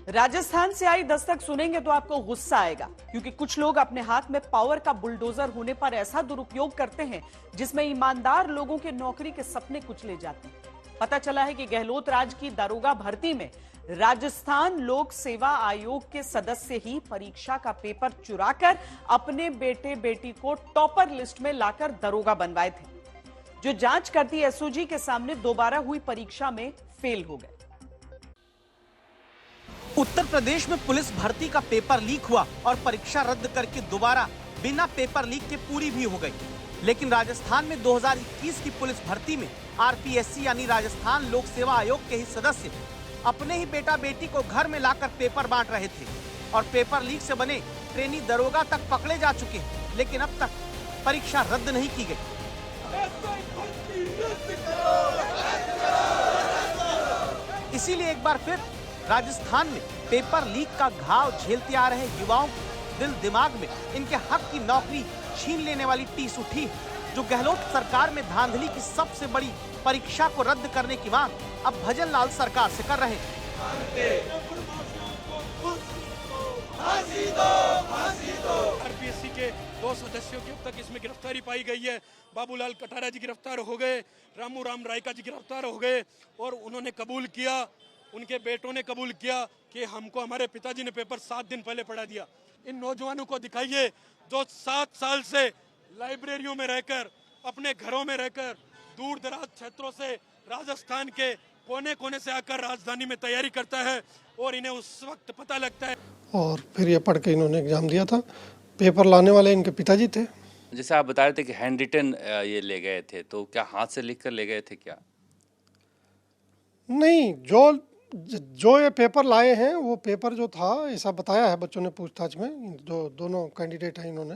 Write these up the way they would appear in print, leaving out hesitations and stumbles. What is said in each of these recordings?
राजस्थान से आई दस्तक सुनेंगे तो आपको गुस्सा आएगा, क्योंकि कुछ लोग अपने हाथ में पावर का बुलडोजर होने पर ऐसा दुरुपयोग करते हैं जिसमें ईमानदार लोगों के नौकरी के सपने कुचले जाते हैं। पता चला है कि गहलोत राज की दारोगा भर्ती में राजस्थान लोक सेवा आयोग के सदस्य ही परीक्षा का पेपर चुराकर अपने बेटे बेटी को टॉपर लिस्ट में लाकर दारोगा बनवाए थे, जो जांच करती एसओजी के सामने दोबारा हुई परीक्षा में फेल हो गए। उत्तर प्रदेश में पुलिस भर्ती का पेपर लीक हुआ और परीक्षा रद्द करके दोबारा बिना पेपर लीक के पूरी भी हो गई। लेकिन राजस्थान में 2021 की पुलिस भर्ती में आरपीएससी यानी राजस्थान लोक सेवा आयोग के ही सदस्य अपने ही बेटा बेटी को घर में लाकर पेपर बांट रहे थे और पेपर लीक से बने ट्रेनी दरोगा तक पकड़े जा चुके हैं, लेकिन अब तक परीक्षा रद्द नहीं की गई। इसीलिए एक बार फिर राजस्थान में पेपर लीक का घाव झेलते आ रहे युवाओं के दिल दिमाग में इनके हक की नौकरी छीन लेने वाली टीस उठी, जो गहलोत सरकार में धांधली की सबसे बड़ी परीक्षा को रद्द करने की मांग अब भजन लाल सरकार से कर रहे हैं। आरपीएससी के 2 सदस्यों की अब तक इसमें गिरफ्तारी पाई गई है। बाबूलाल कटारा जी गिरफ्तार हो गए, रामू राम रायका जी गिरफ्तार हो गए और उन्होंने कबूल किया, उनके बेटों ने कबूल किया कि हमको हमारे पिताजी ने पेपर 7 दिन पहले पढ़ा दिया। इन नौजवानों को दिखाइए जो 7 साल से लाइब्रेरियों में रहकर, अपने घरों में रहकर, दूर दराज क्षेत्रों से, राजस्थान के कोने कोने से आकर राजधानी में तैयारी करता है और इन्हें उस वक्त पता लगता है। और फिर ये पढ़ के इन्होंने एग्जाम दिया था। पेपर लाने वाले इनके पिताजी थे। जैसे आप बता रहे थे कि हैंड रिटन ये ले गए थे, तो क्या हाथ से लिख कर ले गए थे क्या? नहीं, जो ये पेपर लाए हैं वो पेपर जो था, ऐसा बताया है बच्चों ने पूछताछ में, जो दोनों कैंडिडेट हैं इन्होंने,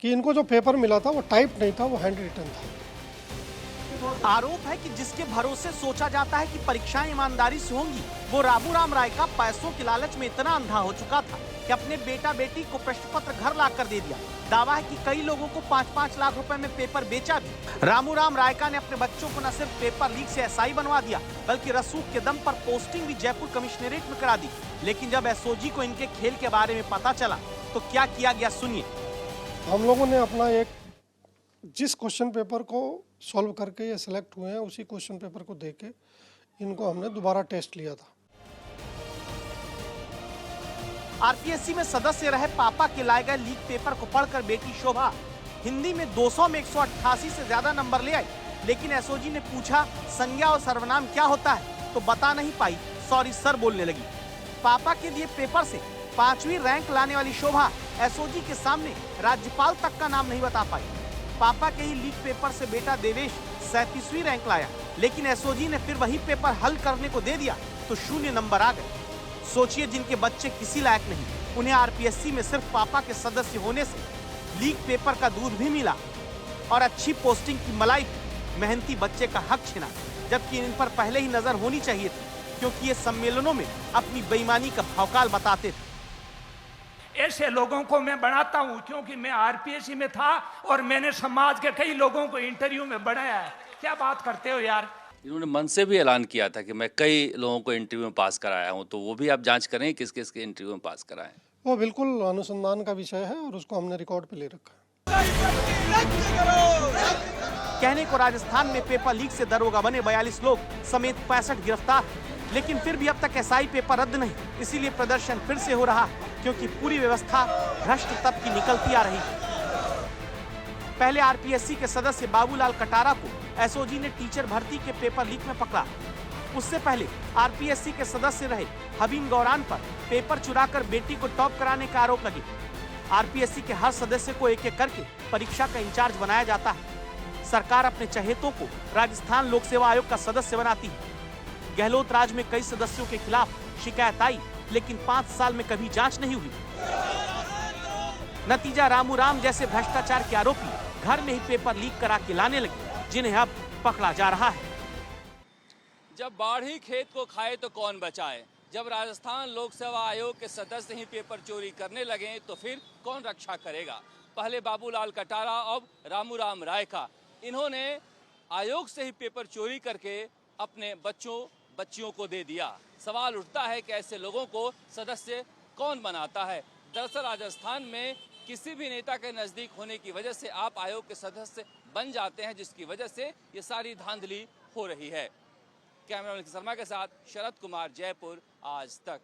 कि इनको जो पेपर मिला था वो टाइप नहीं था, वो हैंड रिटन था। आरोप है कि जिसके भरोसे सोचा जाता है कि परीक्षाएं ईमानदारी से होंगी, वो रामू राम राय का पैसों के लालच में इतना अंधा हो चुका था कि अपने बेटा बेटी को प्रश्न पत्र घर ला कर दे दिया। दावा है कि कई लोगों को 5-5 लाख रुपए में पेपर बेचा भी। रामू राम रायका ने अपने बच्चों को न सिर्फ पेपर लीक से एसआई बनवा दिया, बल्कि रसूख के दम पर पोस्टिंग भी जयपुर कमिश्नरेट में करा दी। लेकिन जब एसओजी को इनके खेल के बारे में पता चला तो क्या किया गया, सुनिए। हम लोगों ने अपना एक जिस क्वेश्चन पेपर को सॉल्व करके ये सिलेक्ट हुए हैं, उसी क्वेश्चन पेपर को देके इनको हमने दोबारा टेस्ट लिया था। आरपीएससी में सदस्य रहे पापा के लाए गए लीक पेपर को पढ़कर बेटी शोभा हिंदी में 200 में 188 से ज्यादा नंबर ले आई। लेकिन एसओजी ने पूछा संज्ञा और सर्वनाम क्या होता है, तो बता नहीं पाई, सॉरी सर बोलने लगी। पापा के दिए पेपर से 5वीं रैंक लाने वाली शोभा एसओजी के सामने राज्यपाल तक का नाम नहीं बता पाई। पापा के ही लीक पेपर से बेटा देवेश 37वीं रैंक लाया, लेकिन एसओजी ने फिर वही पेपर हल करने को दे दिया तो 0 नंबर आ गए। सोचिए, जिनके बच्चे किसी लायक नहीं, उन्हें आरपीएससी में सिर्फ पापा के सदस्य होने से लीक पेपर का दूध भी मिला और अच्छी पोस्टिंग की मलाई, मेहनती बच्चे का हक छिना, जबकि इन पर पहले ही नजर होनी चाहिए थी, क्योंकि ये सम्मेलनों में अपनी बेईमानी का भौकाल बताते थे। ऐसे लोगों को मैं बनाता हूं क्योंकि मैं आरपीएससी में था और मैंने समाज के कई लोगों को इंटरव्यू में बनाया है। क्या बात करते हो यार। इन्होंने मन से भी ऐलान किया था कि मैं कई लोगों को इंटरव्यू में पास कराया हूं, तो वो भी आप जांच करें किस किस के इंटरव्यू में पास कराएं। वो बिल्कुल अनुसंधान का विषय है और उसको हमने रिकॉर्ड पे ले रखा है। कहने को राजस्थान में पेपर लीक से दरोगा बने 42 लोग समेत 65 गिरफ्तार, लेकिन फिर भी अब तक एसआई पेपर रद्द नहीं। इसीलिए प्रदर्शन फिर से हो रहा है, क्योंकि पूरी व्यवस्था भ्रष्ट तब की निकलती आ रही है। पहले आरपीएससी के सदस्य बाबूलाल कटारा को एसओजी ने टीचर भर्ती के पेपर लीक में पकड़ा। उससे पहले आरपीएससी के सदस्य रहे हबीन गौरान पर पेपर चुराकर बेटी को टॉप कराने का आरोप लगे। आरपीएससी के हर सदस्य को एक एक करके परीक्षा का इंचार्ज बनाया जाता है। सरकार अपने चहेतों को राजस्थान लोक सेवा आयोग का सदस्य बनाती है। गहलोत राज में कई सदस्यों के खिलाफ शिकायत आई, लेकिन 5 साल में कभी जांच नहीं हुई। नतीजा रामू राम जैसे भ्रष्टाचार के आरोपी घर में ही पेपर लीक करा के लाने लगे, जिन्हें अब पकड़ा जा रहा है। जब बाढ़ी खेत को खाए तो कौन बचाए। जब राजस्थान लोक सेवा आयोग के सदस्य ही पेपर चोरी करने लगे तो फिर कौन रक्षा करेगा। पहले बाबूलाल कटारा, अब रामू राम रायका, इन्होंने आयोग से ही पेपर चोरी करके अपने बच्चों बच्चियों को दे दिया। सवाल उठता है कि ऐसे लोगों को सदस्य कौन बनाता है। दरअसल राजस्थान में किसी भी नेता के नजदीक होने की वजह से आप आयोग के सदस्य बन जाते हैं, जिसकी वजह से ये सारी धांधली हो रही है। कैमरामैन शर्मा के साथ शरद कुमार, जयपुर, आज तक।